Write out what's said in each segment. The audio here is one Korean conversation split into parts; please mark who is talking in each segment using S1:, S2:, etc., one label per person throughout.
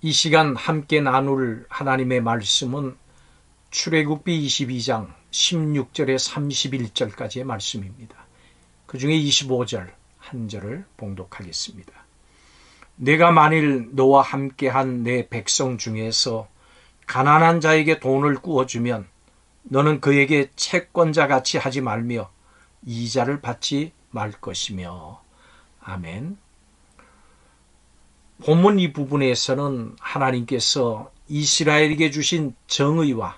S1: 이 시간 함께 나눌 하나님의 말씀은 출애굽기 22장 16절에 31절까지의 말씀입니다. 그 중에 25절 한 절을 봉독하겠습니다. 내가 만일 너와 함께한 내 백성 중에서 가난한 자에게 돈을 꾸어주면 너는 그에게 채권자 같이 하지 말며 이자를 받지 말 것이며. 아멘. 본문 이 부분에서는 하나님께서 이스라엘에게 주신 정의와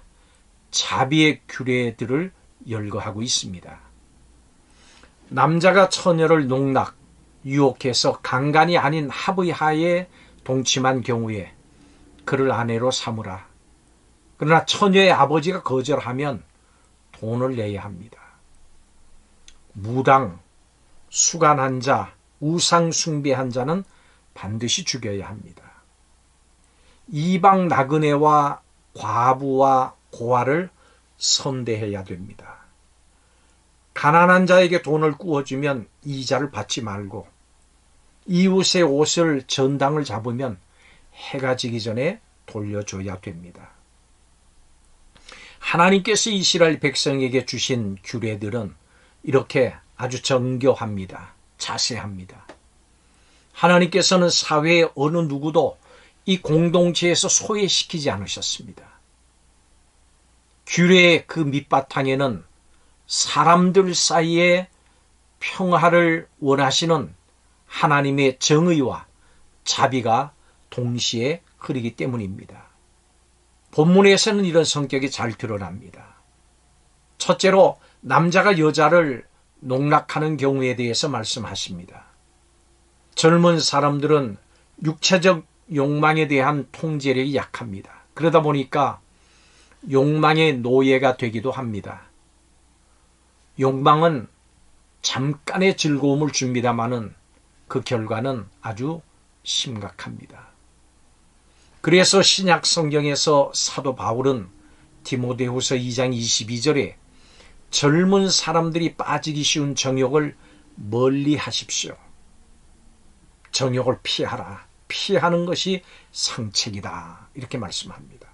S1: 자비의 규례들을 열거하고 있습니다. 남자가 처녀를 농락, 유혹해서 강간이 아닌 합의 하에 동침한 경우에 그를 아내로 삼으라. 그러나 처녀의 아버지가 거절하면 돈을 내야 합니다. 무당, 수간한 자, 우상 숭배한 자는 반드시 죽여야 합니다. 이방 나그네와 과부와 고아를 선대해야 됩니다. 가난한 자에게 돈을 꾸어주면 이자를 받지 말고, 이웃의 옷을 전당을 잡으면 해가 지기 전에 돌려줘야 됩니다. 하나님께서 이스라엘 백성에게 주신 규례들은 이렇게 아주 정교합니다. 자세합니다. 하나님께서는 사회의 어느 누구도 이 공동체에서 소외시키지 않으셨습니다. 규례의 그 밑바탕에는 사람들 사이에 평화를 원하시는 하나님의 정의와 자비가 동시에 흐르기 때문입니다. 본문에서는 이런 성격이 잘 드러납니다. 첫째로 남자가 여자를 농락하는 경우에 대해서 말씀하십니다. 젊은 사람들은 육체적 욕망에 대한 통제력이 약합니다. 그러다 보니까 욕망의 노예가 되기도 합니다. 욕망은 잠깐의 즐거움을 줍니다마는 그 결과는 아주 심각합니다. 그래서 신약 성경에서 사도 바울은 디모데후서 2장 22절에 젊은 사람들이 빠지기 쉬운 정욕을 멀리 하십시오. 정욕을 피하라. 피하는 것이 상책이다. 이렇게 말씀합니다.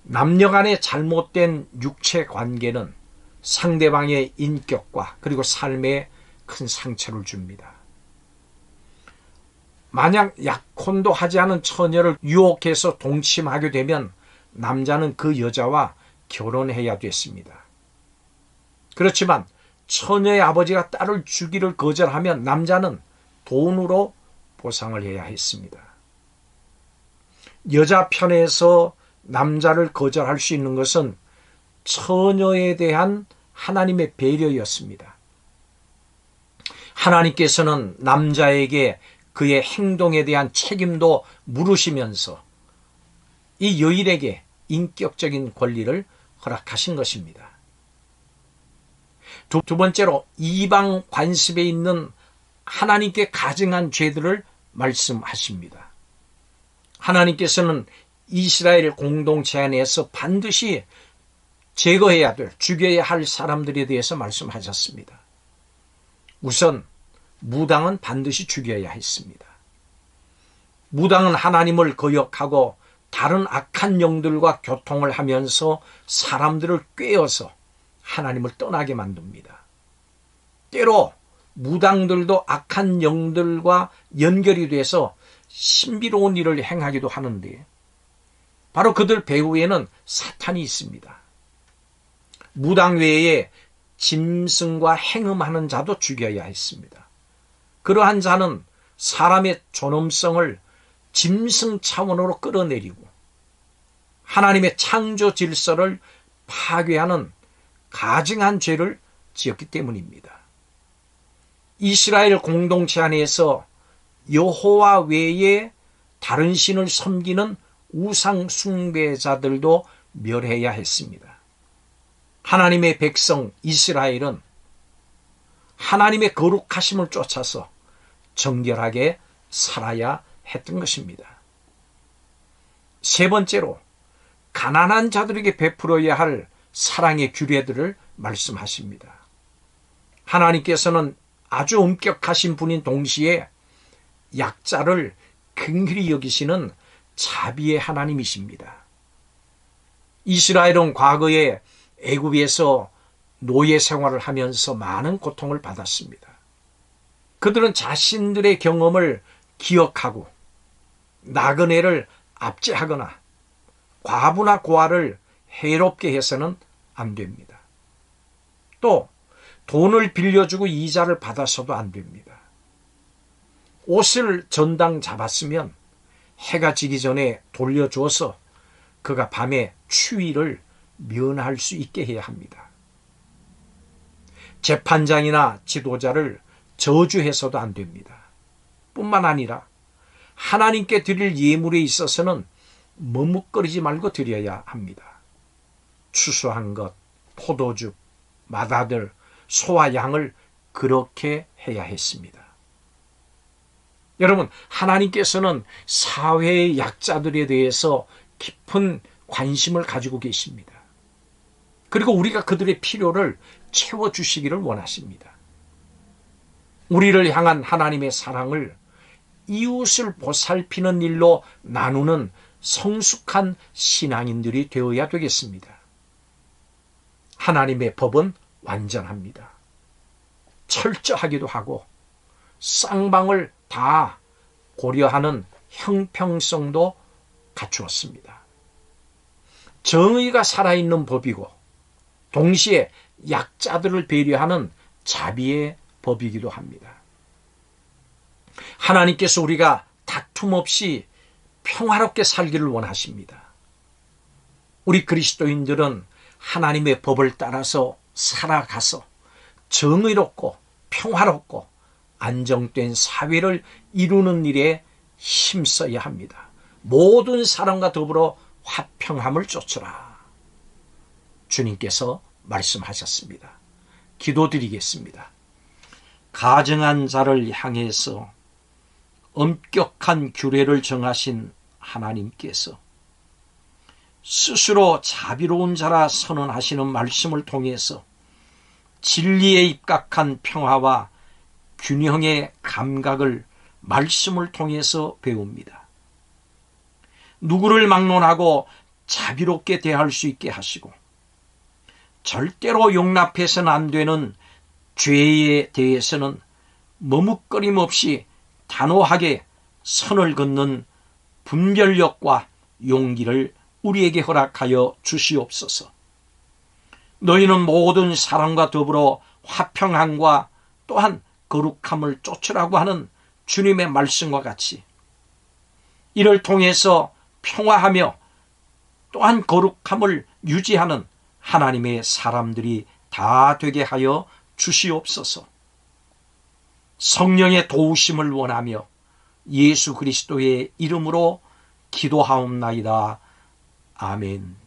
S1: 남녀 간의 잘못된 육체 관계는 상대방의 인격과 그리고 삶에 큰 상처를 줍니다. 만약 약혼도 하지 않은 처녀를 유혹해서 동침하게 되면 남자는 그 여자와 결혼해야 됐습니다. 그렇지만 처녀의 아버지가 딸을 주기를 거절하면 남자는 돈으로 보상을 해야 했습니다. 여자 편에서 남자를 거절할 수 있는 것은 처녀에 대한 하나님의 배려였습니다. 하나님께서는 남자에게 그의 행동에 대한 책임도 물으시면서 이 여인에게 인격적인 권리를 허락하신 것입니다. 두 번째로 이방 관습에 있는 하나님께 가증한 죄들을 말씀하십니다. 하나님께서는 이스라엘 공동체 안에서 반드시 제거해야 될, 죽여야 할 사람들에 대해서 말씀하셨습니다. 우선 무당은 반드시 죽여야 했습니다. 무당은 하나님을 거역하고 다른 악한 영들과 교통을 하면서 사람들을 꿰어서 하나님을 떠나게 만듭니다. 때로 무당들도 악한 영들과 연결이 돼서 신비로운 일을 행하기도 하는데 바로 그들 배후에는 사탄이 있습니다. 무당 외에 짐승과 행음하는 자도 죽여야 했습니다. 그러한 자는 사람의 존엄성을 짐승 차원으로 끌어내리고 하나님의 창조 질서를 파괴하는 가증한 죄를 지었기 때문입니다. 이스라엘 공동체 안에서 여호와 외에 다른 신을 섬기는 우상 숭배자들도 멸해야 했습니다. 하나님의 백성 이스라엘은 하나님의 거룩하심을 쫓아서 정결하게 살아야 했던 것입니다. 세 번째로 가난한 자들에게 베풀어야 할 사랑의 규례들을 말씀하십니다. 하나님께서는 아주 엄격하신 분인 동시에 약자를 긍휼히 여기시는 자비의 하나님이십니다. 이스라엘은 과거에 애굽에서 노예 생활을 하면서 많은 고통을 받았습니다. 그들은 자신들의 경험을 기억하고 나그네를 압제하거나 과부나 고아를 해롭게 해서는 안 됩니다. 또 돈을 빌려주고 이자를 받아서도 안 됩니다. 옷을 전당 잡았으면 해가 지기 전에 돌려주어서 그가 밤에 추위를 면할 수 있게 해야 합니다. 재판장이나 지도자를 저주해서도 안 됩니다. 뿐만 아니라 하나님께 드릴 예물에 있어서는 머뭇거리지 말고 드려야 합니다. 추수한 것, 포도주, 맏아들, 소와 양을 그렇게 해야 했습니다. 여러분, 하나님께서는 사회의 약자들에 대해서 깊은 관심을 가지고 계십니다. 그리고 우리가 그들의 필요를 채워주시기를 원하십니다. 우리를 향한 하나님의 사랑을 이웃을 보살피는 일로 나누는 성숙한 신앙인들이 되어야 되겠습니다. 하나님의 법은 완전합니다. 철저하기도 하고 쌍방을 다 고려하는 형평성도 갖추었습니다. 정의가 살아있는 법이고 동시에 약자들을 배려하는 자비의 법이기도 합니다. 하나님께서 우리가 다툼 없이 평화롭게 살기를 원하십니다. 우리 그리스도인들은 하나님의 법을 따라서 살아가서 정의롭고 평화롭고 안정된 사회를 이루는 일에 힘써야 합니다. 모든 사람과 더불어 화평함을 쫓으라. 주님께서 말씀하셨습니다. 기도드리겠습니다. 가증한 자를 향해서 엄격한 규례를 정하신 하나님께서 스스로 자비로운 자라 선언하시는 말씀을 통해서 진리에 입각한 평화와 균형의 감각을 말씀을 통해서 배웁니다. 누구를 막론하고 자비롭게 대할 수 있게 하시고 절대로 용납해서는 안 되는 죄에 대해서는 머뭇거림 없이 단호하게 선을 긋는 분별력과 용기를 우리에게 허락하여 주시옵소서. 너희는 모든 사람과 더불어 화평함과 또한 거룩함을 쫓으라고 하는 주님의 말씀과 같이 이를 통해서 평화하며 또한 거룩함을 유지하는 하나님의 사람들이 다 되게 하여 주시옵소서. 성령의 도우심을 원하며 예수 그리스도의 이름으로 기도하옵나이다. 아멘.